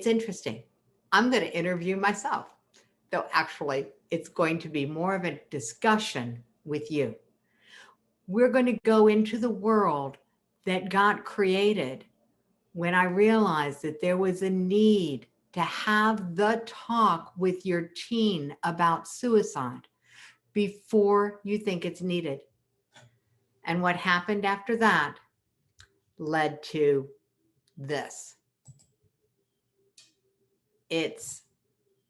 it's interesting. I'm going to interview myself, though actually it's going to be more of a discussion with you. We're going to go into the world that got created when I realized that there was a need to have the talk with your teen about suicide before you think it's needed. And what happened after that led to this. It's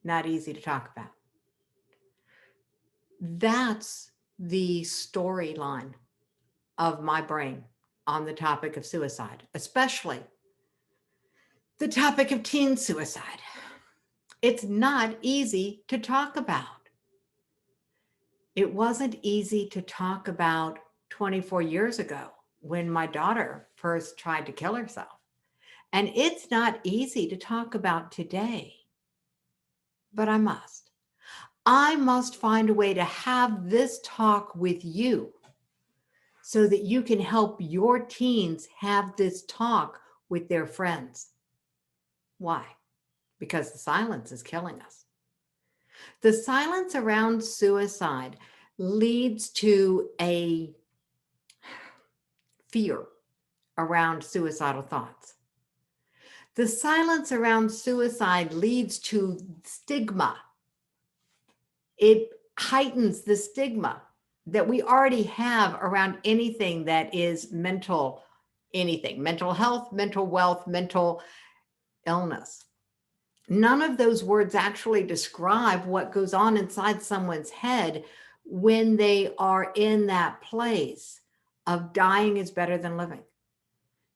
not easy to talk about. That's the storyline of my brain on the topic of suicide, especially the topic of teen suicide. It's not easy to talk about. It wasn't easy to talk about 24 years ago when my daughter first tried to kill herself. And it's not easy to talk about today, but I must. I must find a way to have this talk with you so that you can help your teens have this talk with their friends. Why? Because the silence is killing us. The silence around suicide leads to a fear around suicidal thoughts. The silence around suicide leads to stigma. It heightens the stigma that we already have around anything that is mental, anything, mental health, mental wealth, mental illness. None of those words actually describe what goes on inside someone's head when they are in that place of dying is better than living.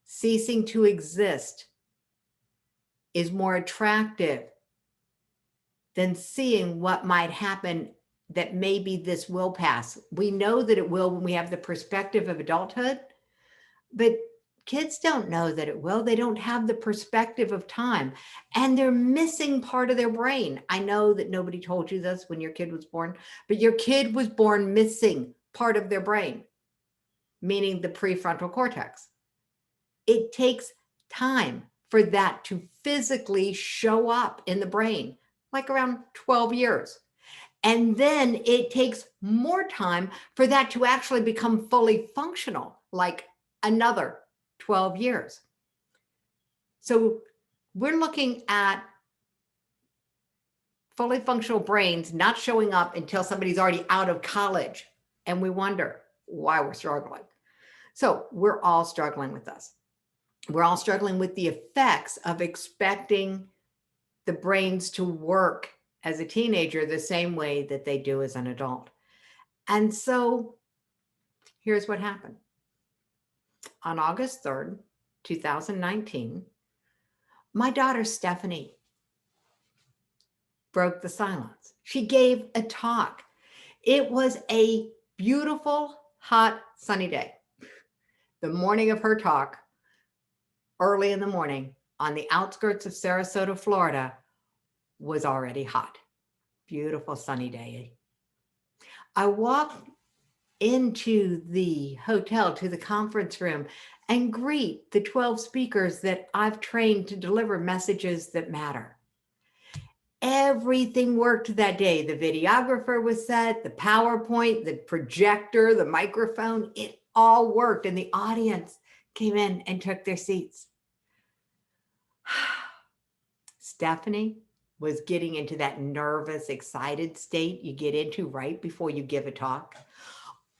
Ceasing to exist is more attractive than seeing what might happen, that maybe this will pass. We know that it will when we have the perspective of adulthood, but kids don't know that it will. They don't have the perspective of time, and they're missing part of their brain. I know that nobody told you this when your kid was born, but your kid was born missing part of their brain, meaning the prefrontal cortex. It takes time for that to physically show up in the brain, like around 12 years. And then it takes more time for that to actually become fully functional, like another 12 years. So we're looking at fully functional brains not showing up until somebody's already out of college. And we wonder why we're struggling. So we're all struggling with this. We're all struggling with the effects of expecting the brains to work as a teenager the same way that they do as an adult. And so here's what happened. On August 3rd, 2019, my daughter Stephanie broke the silence. She gave a talk. It was a beautiful, hot, sunny day. The morning of her talk, early in the morning, on the outskirts of Sarasota, Florida, was already hot. Beautiful sunny day. I walked into the hotel, to the conference room, and greet the 12 speakers that I've trained to deliver messages that matter. Everything worked that day. The videographer was set, the PowerPoint, the projector, the microphone, it all worked. And the audience came in and took their seats. Stephanie was getting into that nervous, excited state you get into right before you give a talk.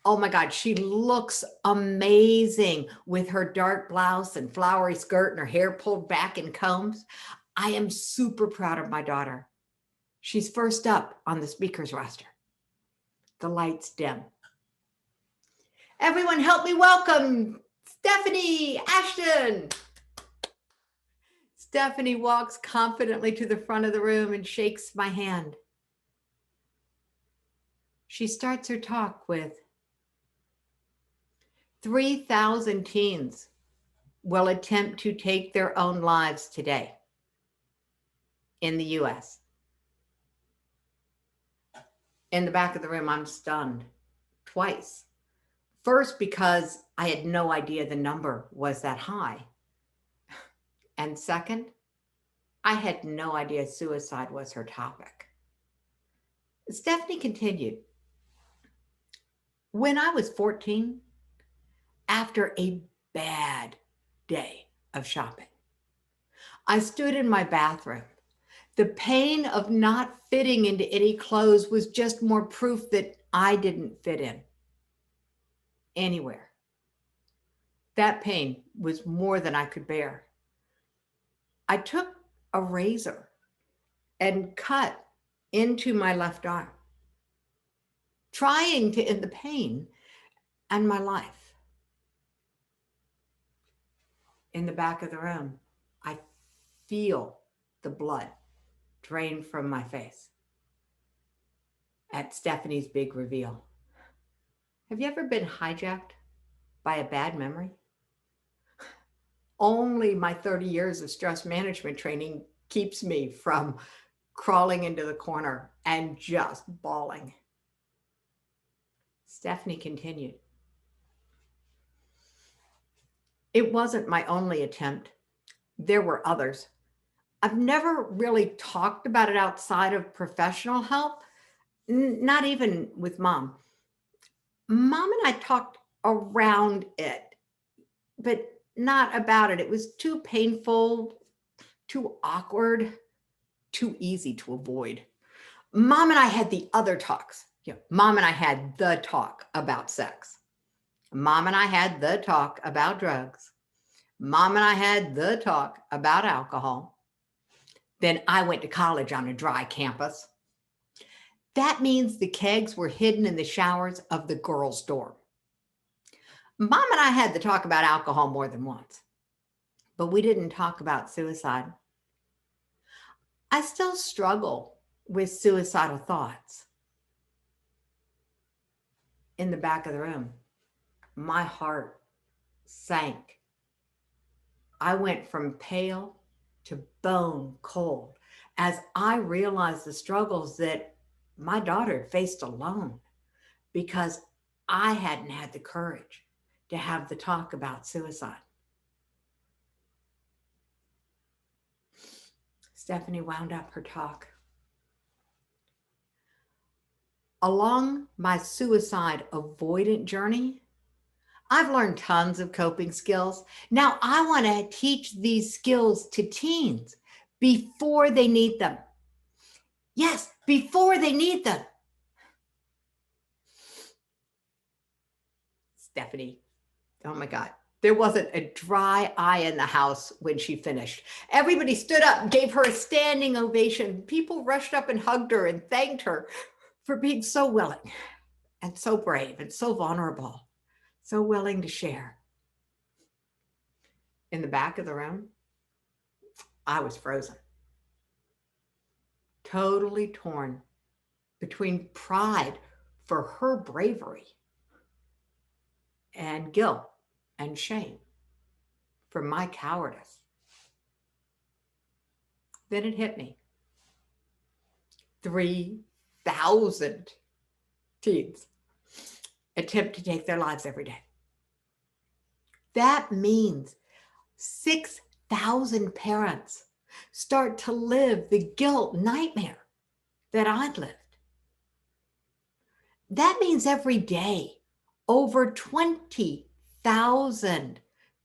Oh my God, she looks amazing with her dark blouse and flowery skirt and her hair pulled back in combs. I am super proud of my daughter. She's first up on the speakers roster. The lights dim. Everyone help me welcome Stephanie Ashton. Stephanie walks confidently to the front of the room and shakes my hand. She starts her talk with 3,000 teens will attempt to take their own lives today in the US. In the back of the room, I'm stunned twice. First, because I had no idea the number was that high. And second, I had no idea suicide was her topic. Stephanie continued, when I was 14, after a bad day of shopping, I stood in my bathroom. The pain of not fitting into any clothes was just more proof that I didn't fit in anywhere. That pain was more than I could bear. I took a razor and cut into my left arm, trying to end the pain and my life. In the back of the room, I feel the blood drain from my face at Stephanie's big reveal. Have you ever been hijacked by a bad memory? Only my 30 years of stress management training keeps me from crawling into the corner and just bawling. Stephanie continued, it wasn't my only attempt. There were others. I've never really talked about it outside of professional help, not even with Mom. Mom and I talked around it, but not about it. It was too painful, too awkward, too easy to avoid. Mom and I had the other talks. Mom and I had the talk about sex. Mom and I had the talk about drugs. Mom and I had the talk about alcohol. Then I went to college on a dry campus. That means the kegs were hidden in the showers of the girls' dorm. Mom and I had the talk about alcohol more than once, but we didn't talk about suicide. I still struggle with suicidal thoughts. In the back of the room, my heart sank. I went from pale to bone cold as I realized the struggles that my daughter had faced alone because I hadn't had the courage to have the talk about suicide. Stephanie wound up her talk. Along my suicide avoidant journey, I've learned tons of coping skills. Now I want to teach these skills to teens before they need them. Yes, before they need them. Stephanie, oh my God, there wasn't a dry eye in the house when she finished. Everybody stood up and gave her a standing ovation. People rushed up and hugged her and thanked her for being so willing and so brave and so vulnerable, so willing to share. In the back of the room, I was frozen, totally torn between pride for her bravery and guilt and shame for my cowardice. Then it hit me. 3,000 teens attempt to take their lives every day. That means 6,000 parents start to live the guilt nightmare that I'd lived. That means every day, over 20,000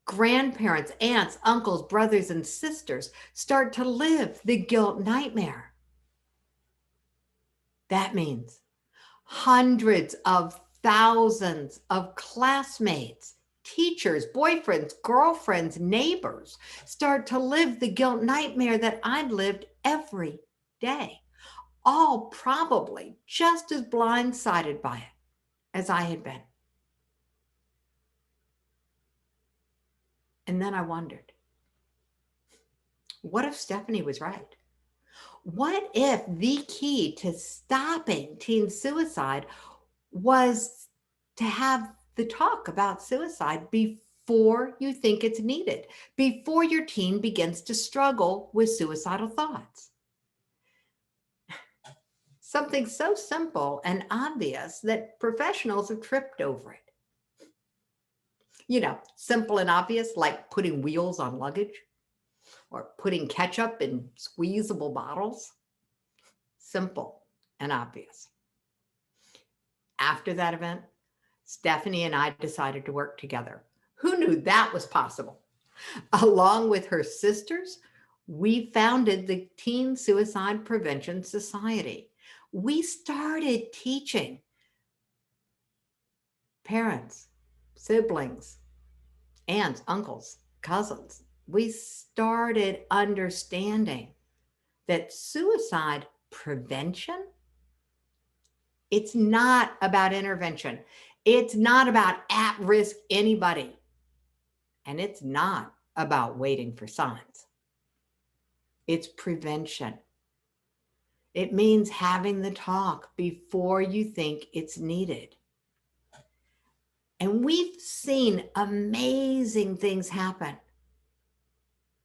grandparents, aunts, uncles, brothers, and sisters start to live the guilt nightmare. That means hundreds of thousands of classmates, teachers, boyfriends, girlfriends, neighbors start to live the guilt nightmare that I'd lived every day, all probably just as blindsided by it as I had been. And then I wondered, what if Stephanie was right? What if the key to stopping teen suicide was to have the talk about suicide before you think it's needed, before your teen begins to struggle with suicidal thoughts? Something so simple and obvious that professionals have tripped over it. Simple and obvious, like putting wheels on luggage. or putting ketchup in squeezable bottles. Simple and obvious. After that event, Stephanie and I decided to work together. Who knew that was possible? Along with her sisters, we founded the Teen Suicide Prevention Society. We started teaching parents, siblings, aunts, uncles, cousins. We started understanding that suicide prevention, it's not about intervention. It's not about at-risk anybody. And it's not about waiting for signs. It's prevention. It means having the talk before you think it's needed. And we've seen amazing things happen.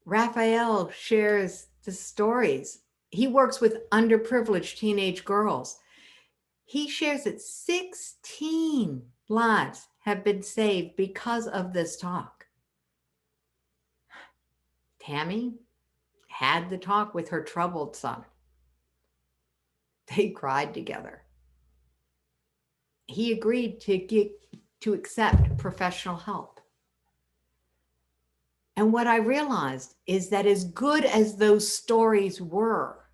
Raphael shares the stories. He works with underprivileged teenage girls. He shares that 16 lives have been saved because of this talk. Tammy had the talk with her troubled son. They cried together. He agreed to accept professional help. And what I realized is that as good as those stories were,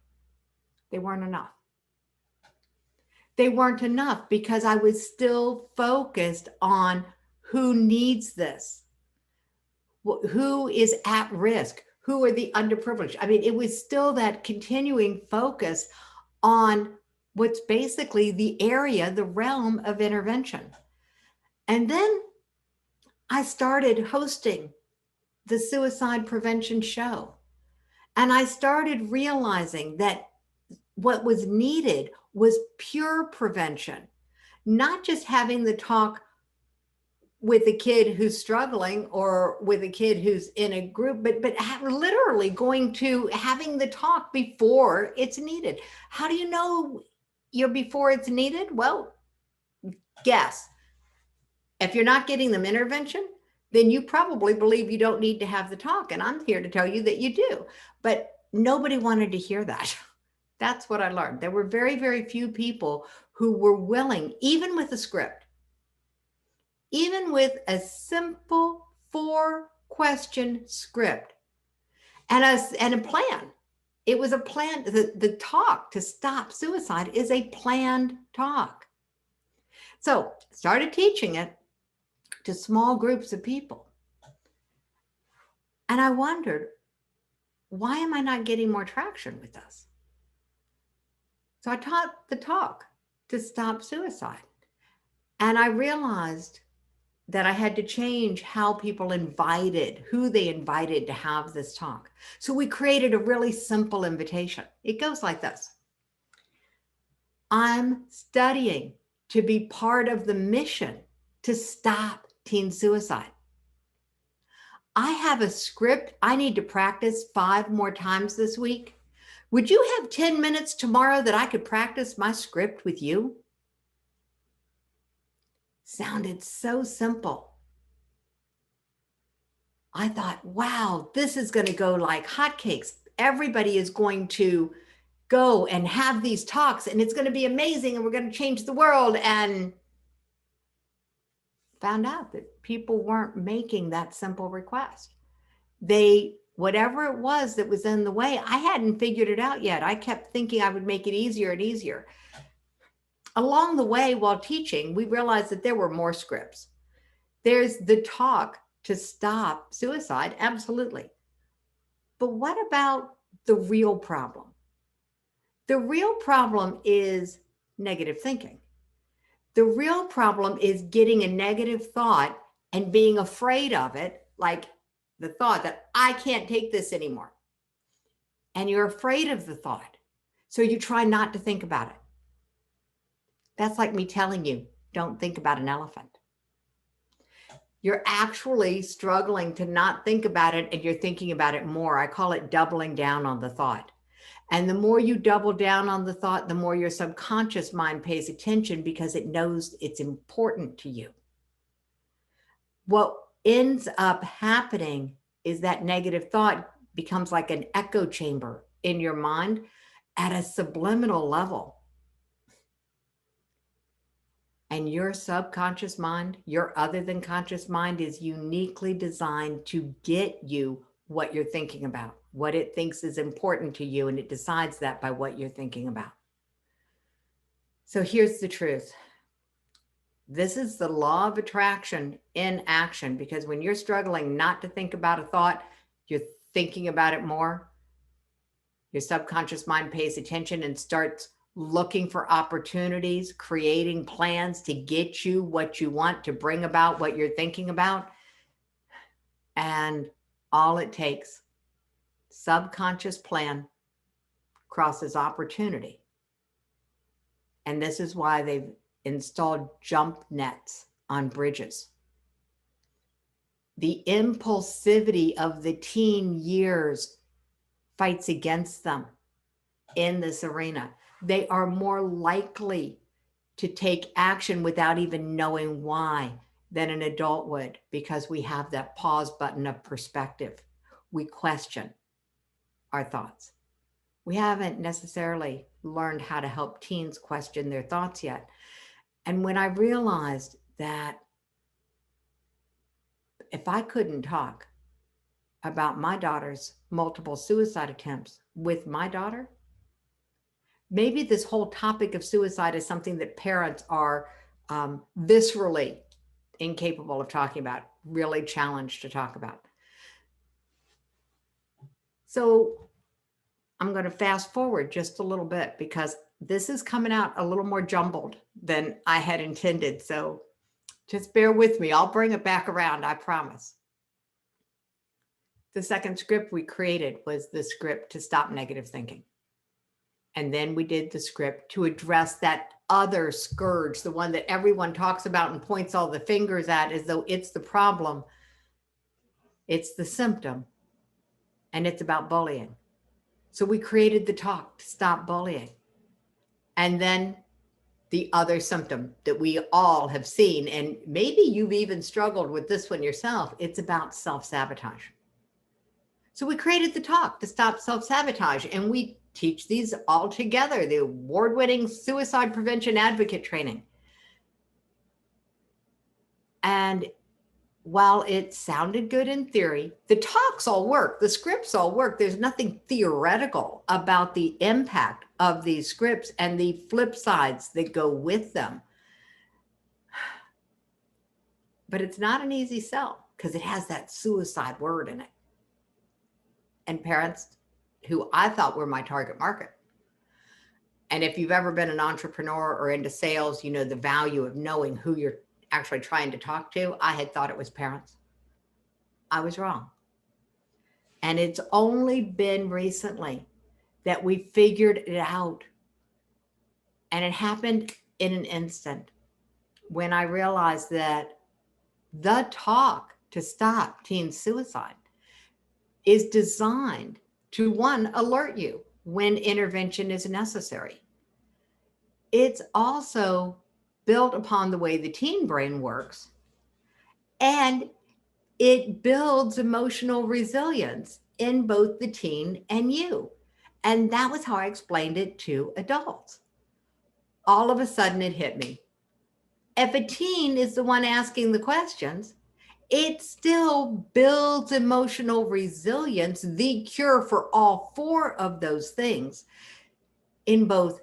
they weren't enough. They weren't enough because I was still focused on who needs this, who is at risk, who are the underprivileged. I mean, it was still that continuing focus on what's basically the area, the realm of intervention. And then I started hosting the suicide prevention show. And I started realizing that what was needed was pure prevention, not just having the talk with a kid who's struggling or with a kid who's in a group, but literally going to having the talk before it's needed. How do you know you're before it's needed? Well, guess. If you're not getting them intervention, then you probably believe you don't need to have the talk. And I'm here to tell you that you do. But nobody wanted to hear that. That's what I learned. There were very, very few people who were willing, even with a script, even with a simple 4-question script and a plan. It was a plan. The talk to stop suicide is a planned talk. So started teaching it to small groups of people. And I wondered, why am I not getting more traction with this? So I taught the talk to stop suicide. And I realized that I had to change how people invited, who they invited to have this talk. So we created a really simple invitation. It goes like this. I'm studying to be part of the mission to stop teen suicide. I have a script I need to practice 5 more times this week. Would you have 10 minutes tomorrow that I could practice my script with you? Sounded so simple. I thought, wow, this is going to go like hotcakes. Everybody is going to go and have these talks and it's going to be amazing and we're going to change the world. And found out that people weren't making that simple request. Whatever it was that was in the way, I hadn't figured it out yet. I kept thinking I would make it easier and easier. Along the way, while teaching, we realized that there were more scripts. There's the talk to stop suicide, absolutely. But what about the real problem? The real problem is negative thinking. The real problem is getting a negative thought and being afraid of it, like the thought that I can't take this anymore. And you're afraid of the thought. So you try not to think about it. That's like me telling you, don't think about an elephant. You're actually struggling to not think about it and you're thinking about it more. I call it doubling down on the thought. And the more you double down on the thought, the more your subconscious mind pays attention because it knows it's important to you. What ends up happening is that negative thought becomes like an echo chamber in your mind at a subliminal level. And your subconscious mind, your other than conscious mind, is uniquely designed to get you what you're thinking about, what it thinks is important to you, and it decides that by what you're thinking about. So here's the truth. This is the law of attraction in action, because when you're struggling not to think about a thought, you're thinking about it more. Your subconscious mind pays attention and starts looking for opportunities, creating plans to get you what you want, to bring about what you're thinking about. And all it takes, subconscious plan crosses opportunity. And this is why they've installed jump nets on bridges. The impulsivity of the teen years fights against them in this arena. They are more likely to take action without even knowing why than an adult would, because we have that pause button of perspective. We question our thoughts. We haven't necessarily learned how to help teens question their thoughts yet. And when I realized that if I couldn't talk about my daughter's multiple suicide attempts with my daughter, maybe this whole topic of suicide is something that parents are viscerally incapable of talking about, really challenged to talk about. So I'm going to fast forward just a little bit, because this is coming out a little more jumbled than I had intended. So just bear with me. I'll bring it back around, I promise. The second script we created was the script to stop negative thinking. And then we did the script to address that other scourge, the one that everyone talks about and points all the fingers at as though it's the problem. It's the symptom, and it's about bullying. So we created the talk to stop bullying. And then the other symptom that we all have seen, and maybe you've even struggled with this one yourself, it's about self-sabotage. So we created the talk to stop self-sabotage, and we teach these all together, the award-winning suicide prevention advocate training. And while it sounded good in theory, the talks all work, the scripts all work. There's nothing theoretical about the impact of these scripts and the flip sides that go with them. But it's not an easy sell, because it has that suicide word in it. And parents, who I thought were my target market. And if you've ever been an entrepreneur or into sales, you know the value of knowing who you're actually trying to talk to. I had thought it was parents. I was wrong. And it's only been recently that we figured it out. And it happened in an instant when I realized that the talk to stop teen suicide is designed to, one, alert you when intervention is necessary. It's also built upon the way the teen brain works, and it builds emotional resilience in both the teen and you. And that was how I explained it to adults. All of a sudden it hit me. If a teen is the one asking the questions, it still builds emotional resilience, the cure for all four of those things, in both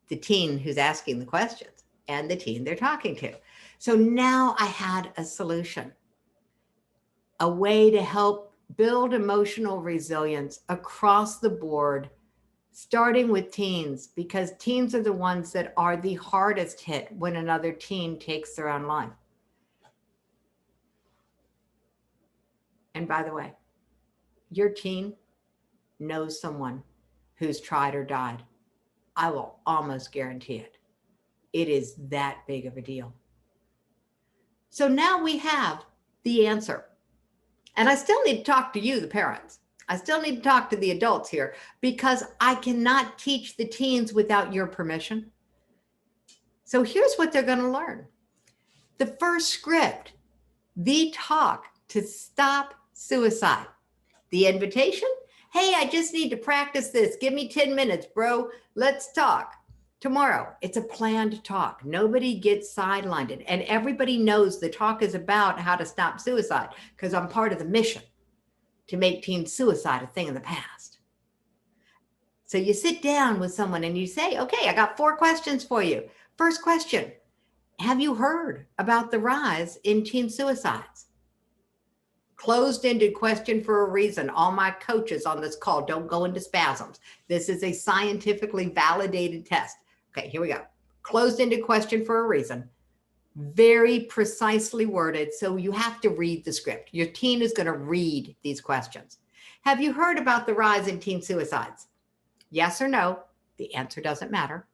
the teen who's asking the questions and the teen they're talking to. So now I had a solution, a way to help build emotional resilience across the board, starting with teens, because teens are the ones that are the hardest hit when another teen takes their own life. And by the way, your teen knows someone who's tried or died. I will almost guarantee it. It is that big of a deal. So now we have the answer. And I still need to talk to you, the parents. I still need to talk to the adults here, because I cannot teach the teens without your permission. So here's what they're going to learn. The first script, the talk to stop suicide, The invitation, hey, I just need to practice this. Give me 10 minutes, bro. Let's talk. Tomorrow, it's a planned talk. Nobody gets sidelined. And everybody knows the talk is about how to stop suicide because I'm part of the mission to make teen suicide a thing of the past. So you sit down with someone and you say, okay, I got 4 questions for you. First question, have you heard about the rise in teen suicides? Closed-ended question for a reason. All my coaches on this call don't go into spasms. This is a scientifically validated test. Okay, here we go. Closed-ended question for a reason. Very precisely worded, so you have to read the script. Your teen is going to read these questions. Have you heard about the rise in teen suicides? Yes or no? The answer doesn't matter.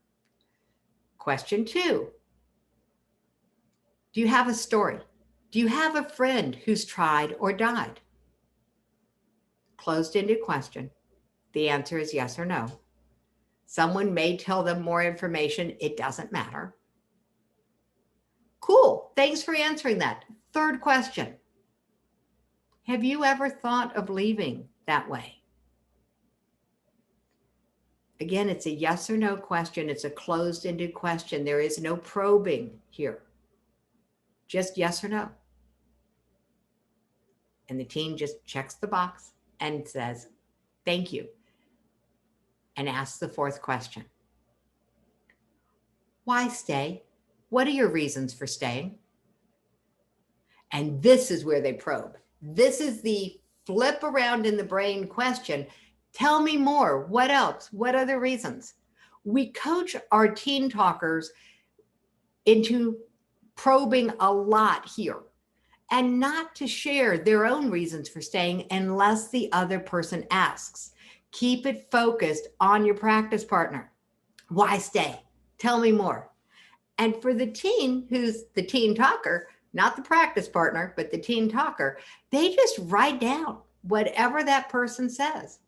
Question 2. Do you have a story? Do you have a friend who's tried or died? Closed-ended question. The answer is yes or no. Someone may tell them more information. It doesn't matter. Cool. Thanks for answering that. Third question. Have you ever thought of leaving that way? Again, it's a yes or no question. It's a closed-ended question. There is no probing here. Just yes or no. And the teen just checks the box and says, thank you, and asks the 4th question. Why stay? What are your reasons for staying? And this is where they probe. This is the flip around in the brain question. Tell me more. What else? What other reasons? We coach our teen talkers into probing a lot here and not to share their own reasons for staying unless the other person asks. Keep it focused on your practice partner. Why stay? Tell me more. And for the teen, who's the teen talker, not the practice partner, but the teen talker, they just write down whatever that person says.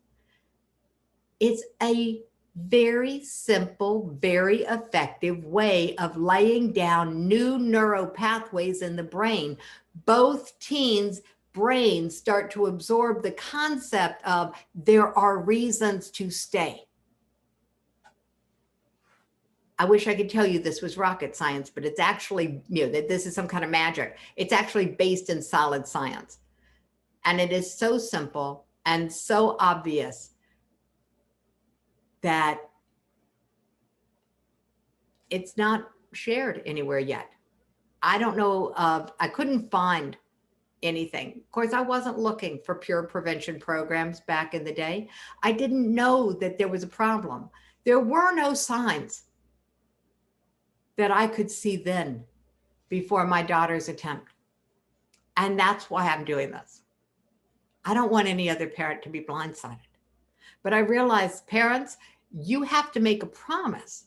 It's a very simple, very effective way of laying down new neural pathways in the brain. Both teens' brains start to absorb the concept of there are reasons to stay. I wish I could tell you this was rocket science, but it's actually, that this is some kind of magic. It's actually based in solid science. And it is so simple and so obvious that it's not shared anywhere yet. I don't know I couldn't find anything. Of course, I wasn't looking for pure prevention programs back in the day. I didn't know that there was a problem. There were no signs that I could see then before my daughter's attempt. And that's why I'm doing this. I don't want any other parent to be blindsided. But I realize, parents, you have to make a promise.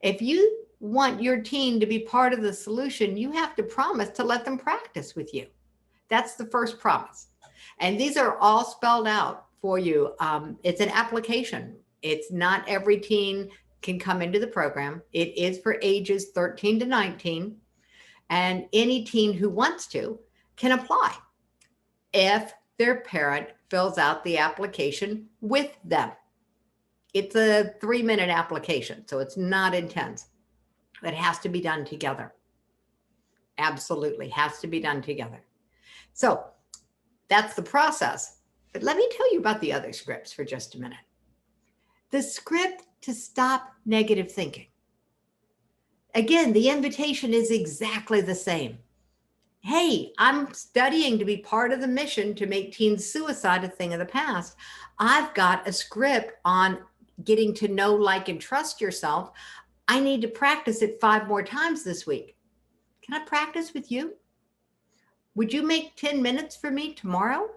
If you want your teen to be part of the solution, you have to promise to let them practice with you. That's the first promise. And these are all spelled out for you. It's an application. It's not every teen can come into the program. It is for ages 13 to 19. And any teen who wants to can apply if their parent fills out the application with them. It's a 3-minute application, so it's not intense. It has to be done together. Absolutely has to be done together. So that's the process. But let me tell you about the other scripts for just a minute. The script to stop negative thinking. Again, the invitation is exactly the same. Hey, I'm studying to be part of the mission to make teen suicide a thing of the past. I've got a script on getting to know, like, and trust yourself. I need to practice it 5 more times this week. Can I practice with you? Would you make 10 minutes for me tomorrow?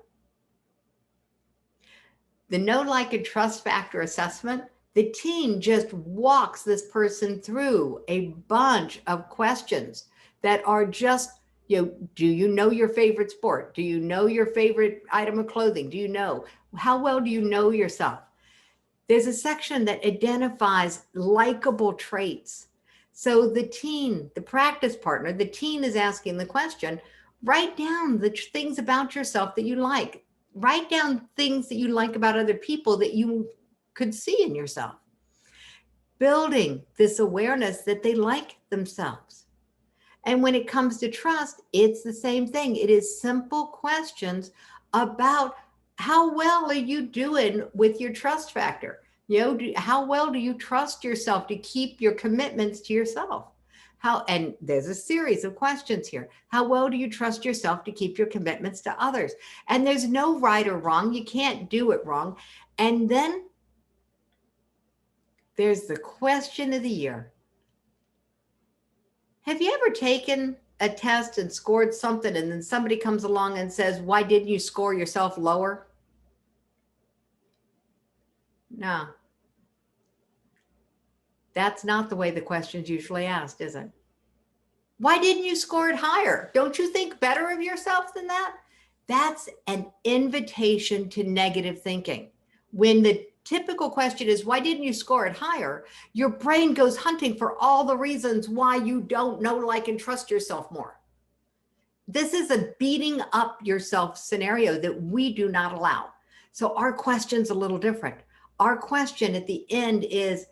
The know, like, and trust factor assessment, the teen just walks this person through a bunch of questions that are just, do you know your favorite sport? Do you know your favorite item of clothing? Do you know? How well do you know yourself? There's a section that identifies likable traits. So the teen, the practice partner, the teen is asking the question, write down the things about yourself that you like. Write down things that you like about other people that you could see in yourself. Building this awareness that they like themselves. And when it comes to trust, it's the same thing. It is simple questions about how well are you doing with your trust factor? How well do you trust yourself to keep your commitments to yourself? And there's a series of questions here. How well do you trust yourself to keep your commitments to others? And there's no right or wrong. You can't do it wrong. And then there's the question of the year. Have you ever taken a test and scored something and then somebody comes along and says, why didn't you score yourself lower? No. That's not the way the question's usually asked, is it? Why didn't you score it higher? Don't you think better of yourself than that? That's an invitation to negative thinking. When the typical question is, why didn't you score it higher? Your brain goes hunting for all the reasons why you don't know, like, and trust yourself more. This is a beating up yourself scenario that we do not allow. So our question's a little different. Our question at the end is,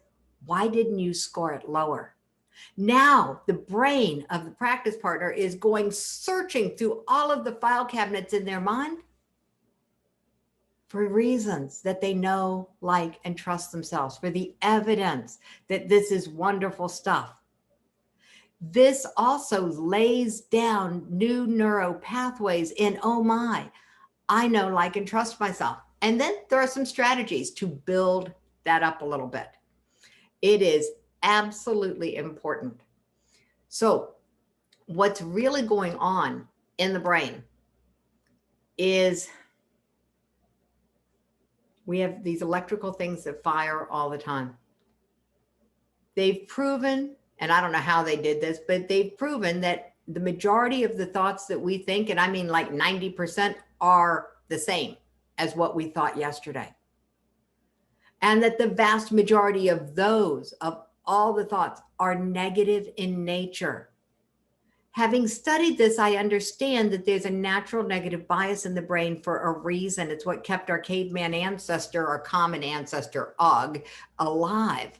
why didn't you score it lower? Now the brain of the practice partner is going searching through all of the file cabinets in their mind for reasons that they know, like, and trust themselves, for the evidence that this is wonderful stuff. This also lays down new neural pathways in, oh my, I know, like, and trust myself. And then there are some strategies to build that up a little bit. It is absolutely important. So what's really going on in the brain is we have these electrical things that fire all the time. They've proven, and I don't know how they did this, but they've proven that the majority of the thoughts that we think, and I mean like 90%, are the same as what we thought yesterday. And that the vast majority of those, of all the thoughts, are negative in nature. Having studied this, I understand that there's a natural negative bias in the brain for a reason. It's what kept our caveman ancestor, our common ancestor, Og, alive.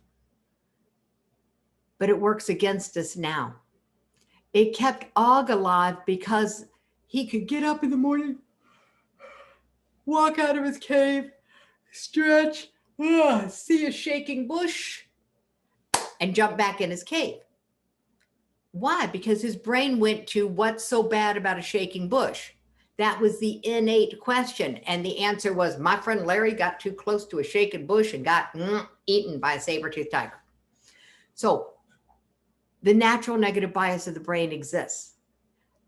But it works against us now. It kept Og alive because he could get up in the morning, walk out of his cave, stretch, see a shaking bush, and jump back in his cave. Why? Because his brain went to, what's so bad about a shaking bush? That was the innate question. And the answer was, my friend Larry got too close to a shaking bush and got eaten by a saber-toothed tiger. So the natural negative bias of the brain exists.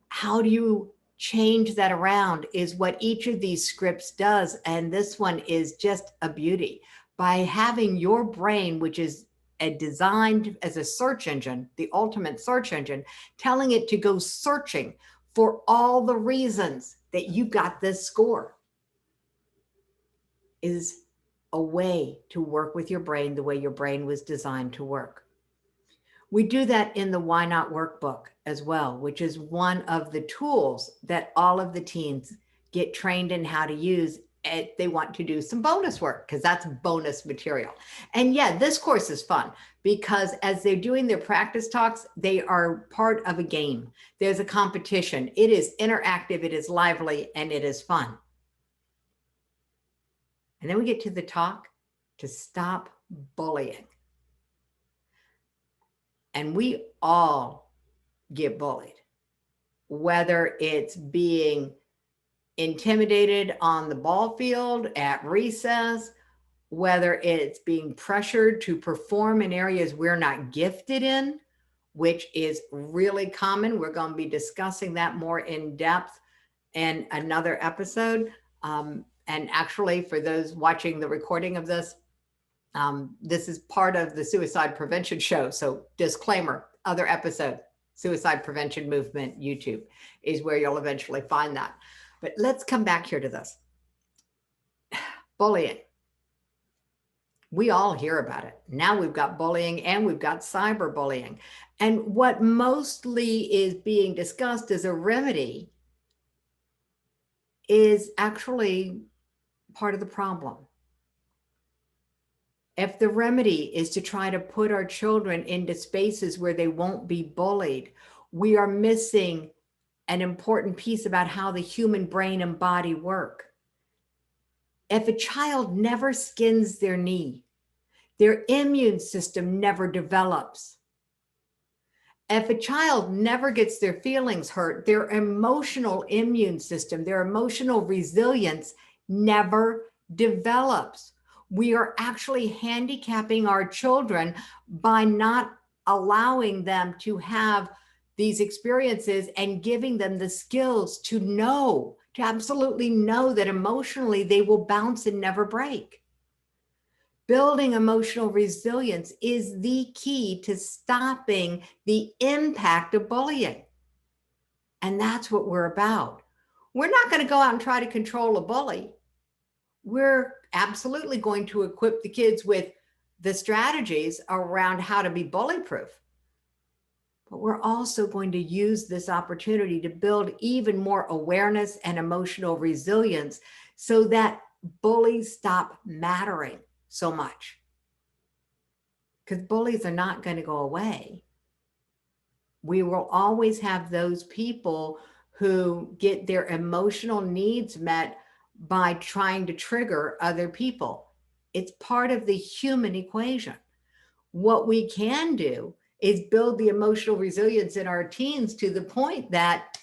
How do you change that around is what each of these scripts does. And this one is just a beauty. By having your brain, which is designed as a search engine, the ultimate search engine, telling it to go searching for all the reasons that you got this score, is a way to work with your brain the way your brain was designed to work. We do that in the Why Not Workbook as well, which is one of the tools that all of the teens get trained in how to use. They want to do some bonus work because that's bonus material. And yeah, this course is fun because as they're doing their practice talks, they are part of a game. There's a competition. It is interactive, it is lively, and it is fun. And then we get to the talk to stop bullying. And we all get bullied, whether it's being intimidated on the ball field, at recess, whether it's being pressured to perform in areas we're not gifted in, which is really common. We're going to be discussing that more in depth in another episode. And actually, for those watching the recording of this, this is part of the suicide prevention show. So disclaimer, other episode, Suicide Prevention Movement YouTube is where you'll eventually find that. But let's come back here to this. Bullying. We all hear about it. Now we've got bullying and we've got cyberbullying. And what mostly is being discussed as a remedy is actually part of the problem. If the remedy is to try to put our children into spaces where they won't be bullied, we are missing an important piece about how the human brain and body work. If a child never skins their knee, their immune system never develops. If a child never gets their feelings hurt, their emotional immune system, their emotional resilience never develops. We are actually handicapping our children by not allowing them to have these experiences and giving them the skills to know, to absolutely know that emotionally they will bounce and never break. Building emotional resilience is the key to stopping the impact of bullying. And that's what we're about. We're not going to go out and try to control a bully. We're absolutely going to equip the kids with the strategies around how to be bully proof. But we're also going to use this opportunity to build even more awareness and emotional resilience so that bullies stop mattering so much. Because bullies are not going to go away. We will always have those people who get their emotional needs met by trying to trigger other people. It's part of the human equation. What we can do is build the emotional resilience in our teens to the point that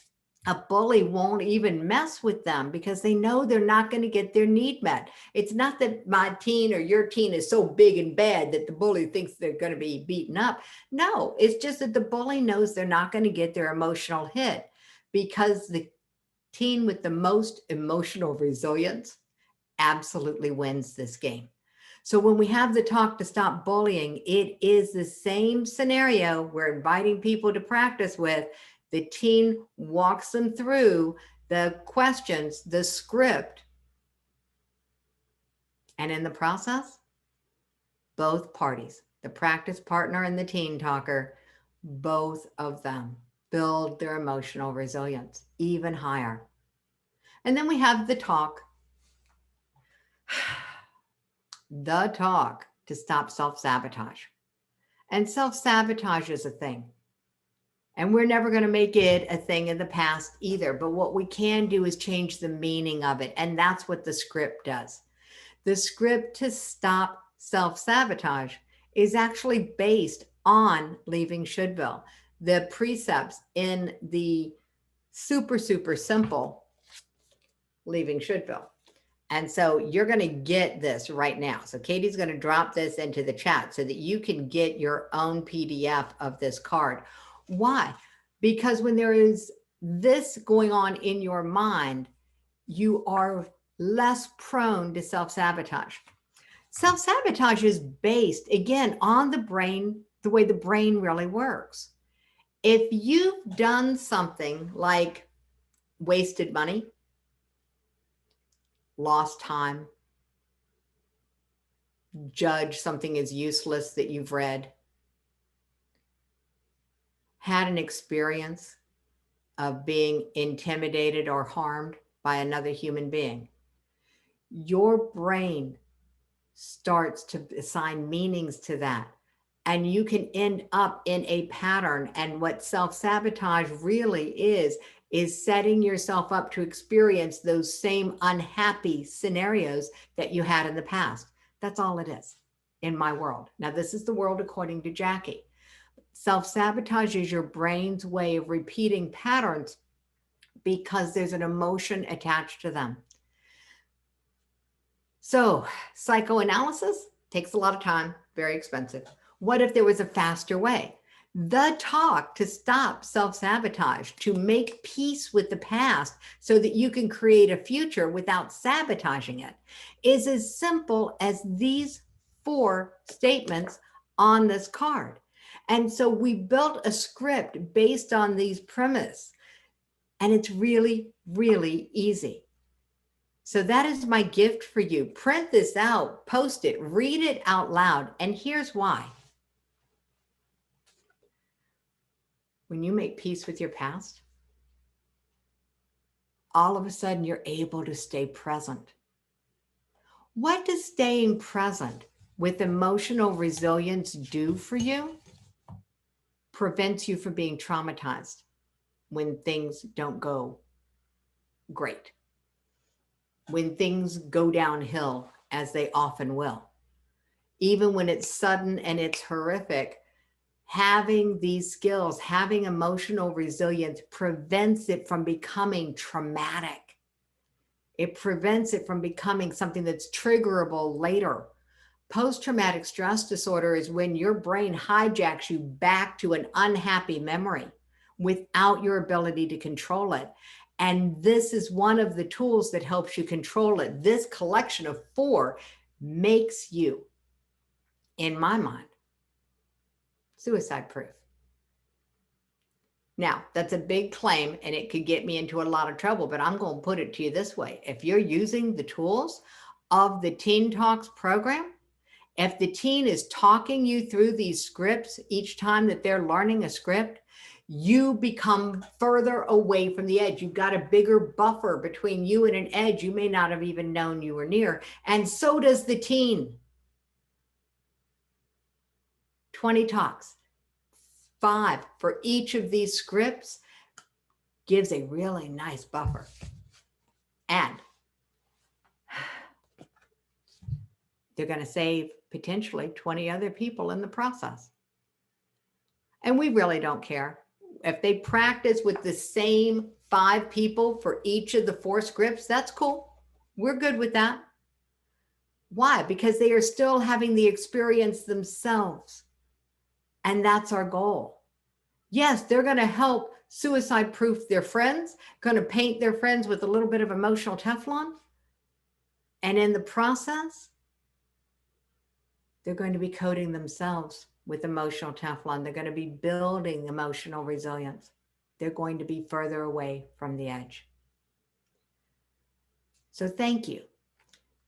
a bully won't even mess with them because they know they're not going to get their need met. It's not that my teen or your teen is so big and bad that the bully thinks they're going to be beaten up. No, it's just that the bully knows they're not going to get their emotional hit because the teen with the most emotional resilience absolutely wins this game. So when we have the talk to stop bullying, it is the same scenario we're inviting people to practice with. The teen walks them through the questions, the script. And in the process, both parties, the practice partner and the teen talker, both of them build their emotional resilience even higher. And then we have the talk. The talk to stop self-sabotage. And self-sabotage is a thing. And we're never going to make it a thing in the past either. But what we can do is change the meaning of it. And that's what the script does. The script to stop self-sabotage is actually based on leaving Shouldville. The precepts in the super, super simple leaving Shouldville. And so you're going to get this right now. So Katie's going to drop this into the chat so that you can get your own PDF of this card. Why? Because when there is this going on in your mind, you are less prone to self-sabotage. Self-sabotage is based, again, on the brain, the way the brain really works. If you've done something like wasted money, lost time, judge something as useless that you've read, had an experience of being intimidated or harmed by another human being, your brain starts to assign meanings to that. And you can end up in a pattern. And what self-sabotage really is setting yourself up to experience those same unhappy scenarios that you had in the past. That's all it is in my world. Now, this is the world according to Jackie. Self-sabotage is your brain's way of repeating patterns because there's an emotion attached to them. So psychoanalysis takes a lot of time, very expensive. What if there was a faster way? The talk to stop self-sabotage, to make peace with the past so that you can create a future without sabotaging it, is as simple as these 4 statements on this card. And so we built a script based on these premises, and it's really, really easy. So that is my gift for you. Print this out, post it, read it out loud. And here's why. When you make peace with your past, all of a sudden you're able to stay present. What does staying present with emotional resilience do for you? Prevents you from being traumatized when things don't go great, when things go downhill, as they often will. Even when it's sudden and it's horrific, having these skills, having emotional resilience prevents it from becoming traumatic. It prevents it from becoming something that's triggerable later. Post-traumatic stress disorder is when your brain hijacks you back to an unhappy memory without your ability to control it. And this is one of the tools that helps you control it. This collection of 4 makes you, in my mind, suicide proof. Now, that's a big claim and it could get me into a lot of trouble, but I'm going to put it to you this way. If you're using the tools of the Teen Talks program, if the teen is talking you through these scripts each time that they're learning a script, you become further away from the edge. You've got a bigger buffer between you and an edge you may not have even known you were near. And so does the teen. 20 talks, 5 for each of these scripts gives a really nice buffer. And they're going to save potentially 20 other people in the process. And we really don't care. If they practice with the same 5 people for each of the 4 scripts, that's cool. We're good with that. Why? Because they are still having the experience themselves. And that's our goal. Yes, they're going to help suicide proof their friends, going to paint their friends with a little bit of emotional Teflon. And in the process, they're going to be coating themselves with emotional Teflon. They're going to be building emotional resilience. They're going to be further away from the edge. So thank you.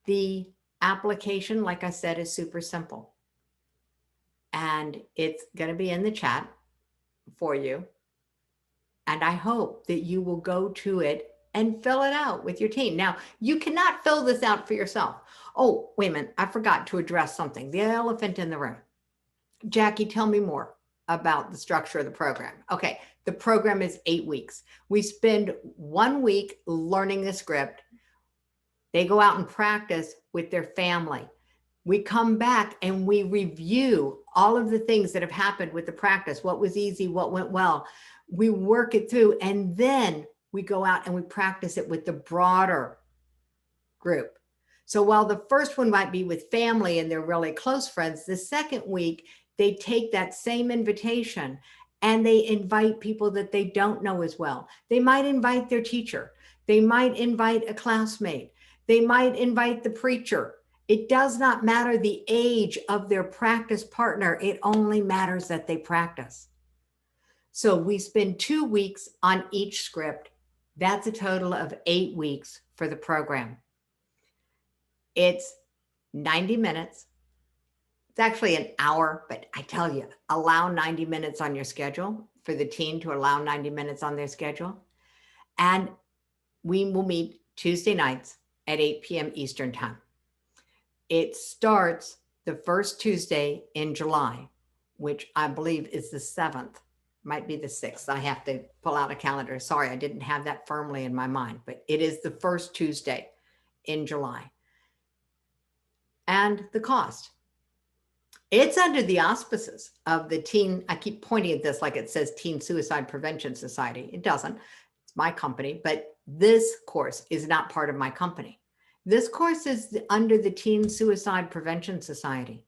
The application, like I said, is super simple. And it's going to be in the chat for you. And I hope that you will go to it and fill it out with your team. Now, you cannot fill this out for yourself. Oh, wait a minute. I forgot to address something. The elephant in the room. Jackie, tell me more about the structure of the program. Okay, the program is 8 weeks. We spend 1 week learning the script. They go out and practice with their family. We come back and we review all of the things that have happened with the practice. What was easy, what went well. We work it through, and then we go out and we practice it with the broader group. So while the first one might be with family and they're really close friends, the second week, they take that same invitation and they invite people that they don't know as well. They might invite their teacher. They might invite a classmate. They might invite the preacher. It does not matter the age of their practice partner. It only matters that they practice. So we spend 2 weeks on each script. That's a total of 8 weeks for the program. It's 90 minutes. It's actually an hour, but I tell you, allow 90 minutes on your schedule for the teen to allow 90 minutes on their schedule. And we will meet Tuesday nights at 8 p.m. Eastern time. It starts the first Tuesday in July, which I believe is the 7th, might be the 6th. I have to pull out a calendar. Sorry, I didn't have that firmly in my mind, but it is the first Tuesday in July. And the cost. It's under the auspices of the Teen, I keep pointing at this like it says Teen Suicide Prevention Society. It doesn't. It's my company, but this course is not part of my company. This course is under the Teen Suicide Prevention Society.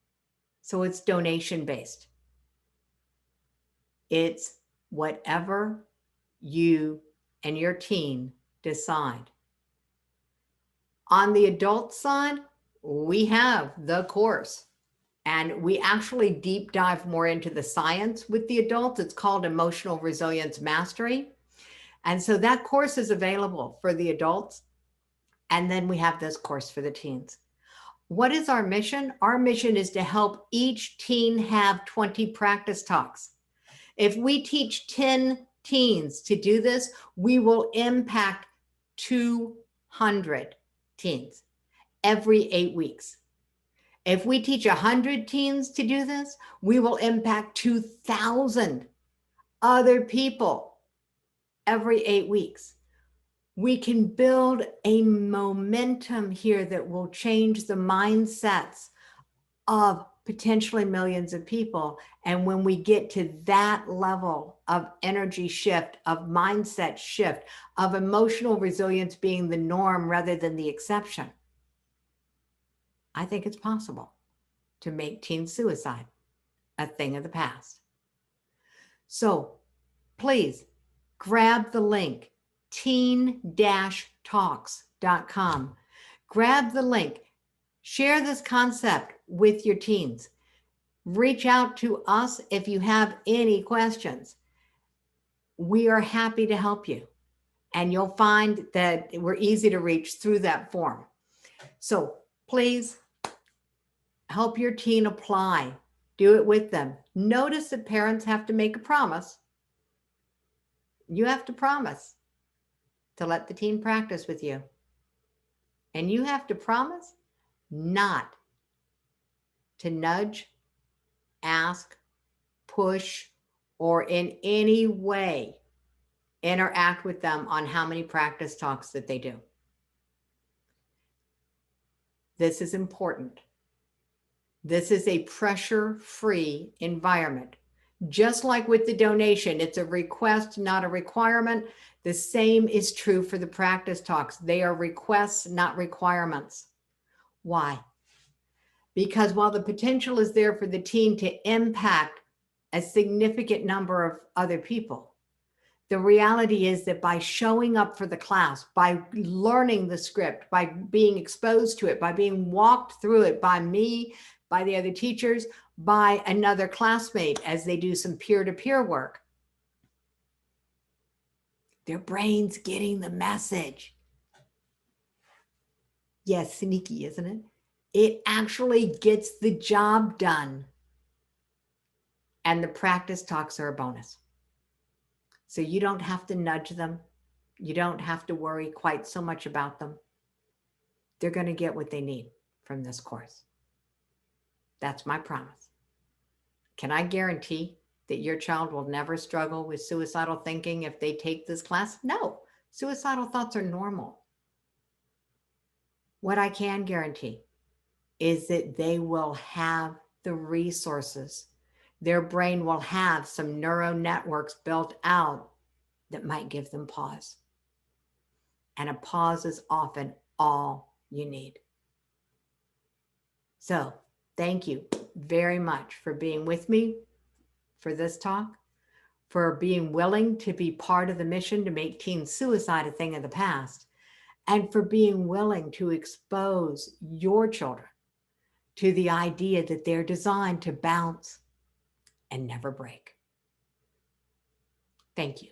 So it's donation based. It's whatever you and your teen decide. On the adult side, we have the course. And we actually deep dive more into the science with the adults. It's called Emotional Resilience Mastery. And so that course is available for the adults. And then we have this course for the teens. What is our mission? Our mission is to help each teen have 20 practice talks. If we teach 10 teens to do this, we will impact 200 teens every 8 weeks. If we teach 100 teens to do this, we will impact 2,000 other people every 8 weeks. We can build a momentum here that will change the mindsets of potentially millions of people. And when we get to that level of energy shift, of mindset shift, of emotional resilience being the norm rather than the exception, I think it's possible to make teen suicide a thing of the past. So please grab the link, teen-talks.com. Grab the link. Share this concept with your teens. Reach out to us if you have any questions. We are happy to help you. And you'll find that we're easy to reach through that form. So please help your teen apply. Do it with them. Notice that parents have to make a promise. You have to promise to let the teen practice with you. And you have to promise not to nudge, ask, push, or in any way interact with them on how many practice talks that they do. This is important. This is a pressure-free environment. Just like with the donation, it's a request, not a requirement. The same is true for the practice talks. They are requests, not requirements. Why? Because while the potential is there for the teen to impact a significant number of other people, the reality is that by showing up for the class, by learning the script, by being exposed to it, by being walked through it by me, by the other teachers, by another classmate as they do some peer-to-peer work, their brain's getting the message. Yes, sneaky, isn't it? It actually gets the job done. And the practice talks are a bonus. So you don't have to nudge them. You don't have to worry quite so much about them. They're going to get what they need from this course. That's my promise. Can I guarantee that your child will never struggle with suicidal thinking if they take this class? No, suicidal thoughts are normal. What I can guarantee is that they will have the resources. Their brain will have some neural networks built out that might give them pause. And a pause is often all you need. So thank you very much for being with me for this talk, for being willing to be part of the mission to make teen suicide a thing of the past, and for being willing to expose your children to the idea that they're designed to bounce and never break. Thank you.